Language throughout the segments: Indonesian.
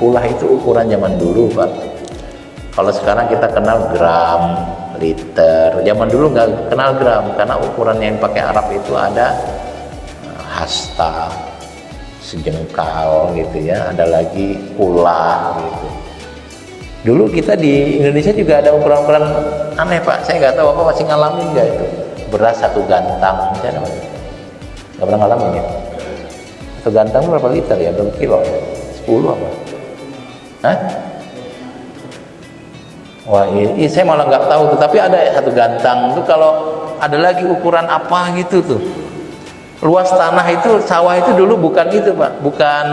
Kulah itu ukuran zaman dulu, Pak. Kalau sekarang kita kenal gram, liter. Zaman dulu nggak kenal gram, karena ukuran yang pakai Arab itu ada hasta, sejengkal gitu ya, ada lagi kulah gitu. Dulu kita di Indonesia juga ada ukuran-ukuran aneh, Pak. Saya nggak tahu apa masih ngalamin nggak itu. Beras 1 gantang, saya nggak pernah ngalamin ya. 1 gantang berapa liter ya? Berapa kilo ya? 10 apa? Hah? Wah, ini saya malah nggak tahu tuh. Tapi ada 1 gantang itu. Kalau ada lagi ukuran apa gitu tuh. Luas tanah itu, sawah itu dulu bukan gitu, Pak. Bukan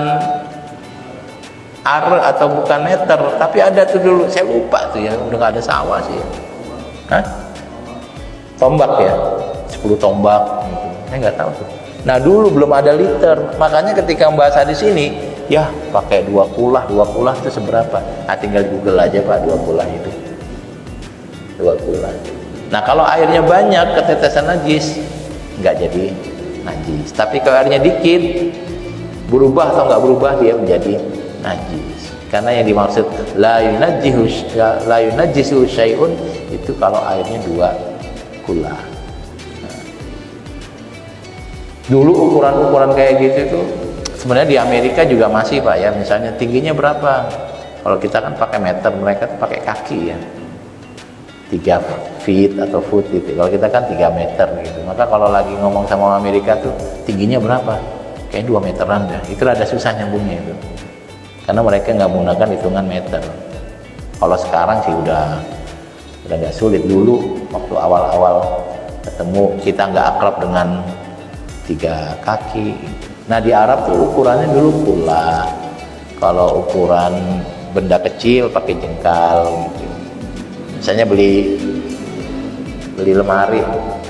ar atau bukan meter, tapi ada tuh dulu. Saya lupa tuh ya, udah nggak ada sawah sih. Hah? Tombak ya, 10 tombak gitu. Saya nggak tahu tuh. Nah dulu belum ada liter, makanya ketika membahas di sini, ya pakai 2 kulah itu seberapa? Nah, tinggal Google aja, Pak, 2 kulah itu. 2 kulah. Nah kalau airnya banyak, ketetesan najis, nggak jadi najis. Tapi kalau airnya dikit, berubah atau nggak berubah, dia menjadi najis. Karena yang dimaksud la yunajjisu syai'un itu kalau airnya 2 kulah. Nah, dulu ukuran-ukuran kayak gitu itu sebenarnya di Amerika juga masih, Pak ya. Misalnya tingginya berapa? Kalau kita kan pakai meter, mereka tuh pakai kaki ya. 3 feet atau foot gitu. Kalau kita kan 3 meter gitu. Maka kalau lagi ngomong sama Amerika tuh tingginya berapa? Kayak 2 meteran dah. Itu ada susah nyambungnya itu. Karena mereka nggak menggunakan hitungan meter. Kalau sekarang sih udah nggak sulit. Dulu waktu awal-awal ketemu kita nggak akrab dengan 3 kaki. Nah di Arab tuh ukurannya dulu kulah. Kalau ukuran benda kecil pakai jengkal gitu. Misalnya beli lemari,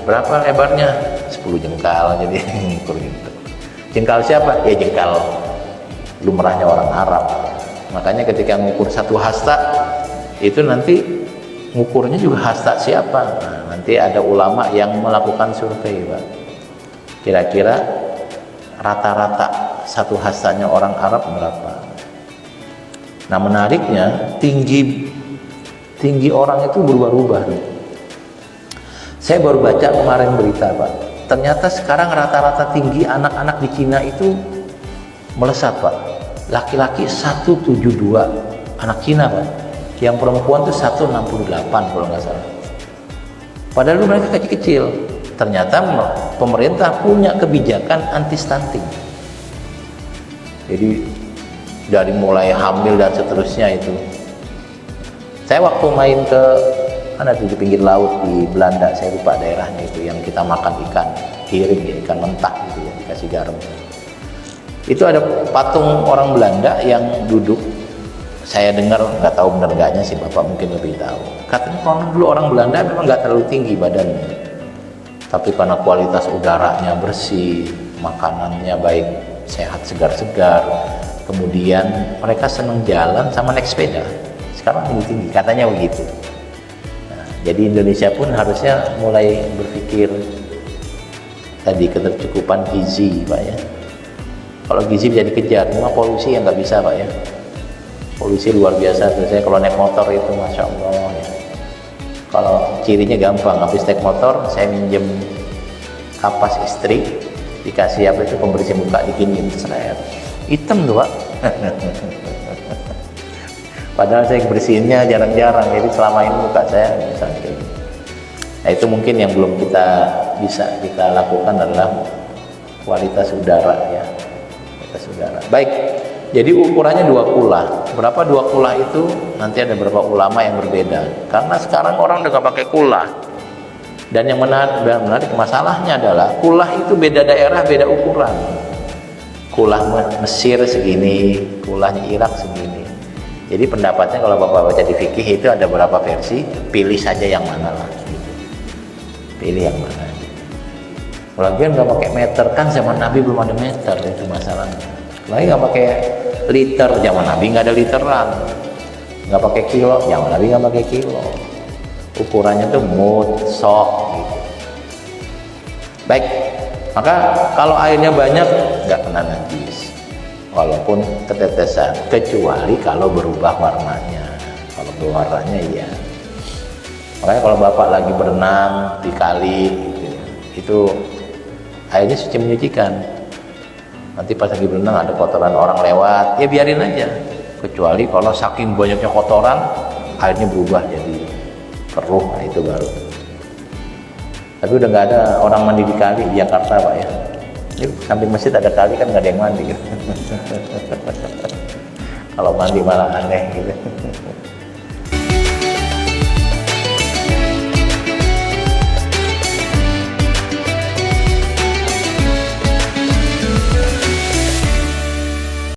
berapa lebarnya? 10 jengkal, jadi ukur gitu. Jengkal siapa? Ya jengkal lumrahnya orang Arab. Makanya ketika ngukur 1 hasta, itu nanti ngukurnya juga hasta siapa? Nah, nanti ada ulama yang melakukan survei, Pak. Kira-kira rata-rata 1 hastanya orang Arab berapa? Nah menariknya, tinggi orang itu berubah-ubah. Saya baru baca kemarin berita, Pak. Ternyata sekarang rata-rata tinggi anak-anak di Cina itu melesat, Pak. Laki-laki 172 anak Cina, Pak. Yang perempuan tuh 168 kalau nggak salah. Padahal mereka kecil-kecil. Ternyata pemerintah punya kebijakan anti stunting. Jadi dari mulai hamil dan seterusnya itu. Saya waktu main ke mana di pinggir laut di Belanda, saya lupa daerahnya itu, yang kita makan ikan hiring ya, ikan mentah gitu ya, dikasih garam. Itu ada patung orang Belanda yang duduk. Saya dengar, nggak tahu benar enggaknya sih, Bapak mungkin lebih tahu. Katanya dulu orang Belanda memang nggak terlalu tinggi badannya, tapi karena kualitas udaranya bersih, makanannya baik, sehat, segar-segar, kemudian mereka senang jalan sama naik sepeda. Sekarang tinggi-tinggi, katanya begitu. Nah, jadi Indonesia pun harusnya mulai berpikir tadi ketercukupan gizi, Pak ya. Kalau gizi bisa dikejar, cuma polusi yang nggak bisa, Pak ya. Polusi luar biasa. Saya kalau naik motor itu, Masya Allah ya. Kalau cirinya gampang, habis naik motor, saya minjem kapas istri, dikasih apa itu pembersih muka, dikinin, seret. Hitam tuh, Pak. Padahal saya bersihinnya jarang-jarang, jadi selama ini muka saya bisa gitu. Nah itu mungkin yang belum bisa kita lakukan adalah kualitas udara ya, kualitas udara. Baik, jadi ukurannya 2 kulah. Berapa 2 kulah itu? Nanti ada beberapa ulama yang berbeda. Karena sekarang orang udah gak pakai kulah. Dan yang menarik masalahnya adalah kulah itu beda daerah, beda ukuran. Kulah Mesir segini, kulahnya Irak segini. Jadi pendapatnya kalau Bapak baca di fikih itu ada berapa versi, pilih saja yang mana lah. Pilih yang mana. Lagian nggak pakai meter, kan zaman Nabi belum ada meter, itu masalahnya. Lagi nggak pakai liter, zaman Nabi nggak ada literan. Nggak pakai kilo, zaman Nabi nggak pakai kilo. Ukurannya tuh mud, sok gitu. Baik, maka kalau airnya banyak nggak kena najis. walaupun ketetesan, kecuali kalau berubah warnanya. Kalau berubah warnanya iya. Makanya kalau bapak lagi berenang di kali gitu, itu airnya suci menyucikan. Nanti pas lagi berenang ada kotoran orang lewat, ya biarin aja. Kecuali kalau saking banyaknya kotoran, airnya berubah jadi keruh, nah itu baru. Tapi udah nggak ada orang mandi di kali di Jakarta pak ya. Ini samping masjid ada kali kan nggak ada yang mandi gitu. Kalau mandi malah aneh gitu.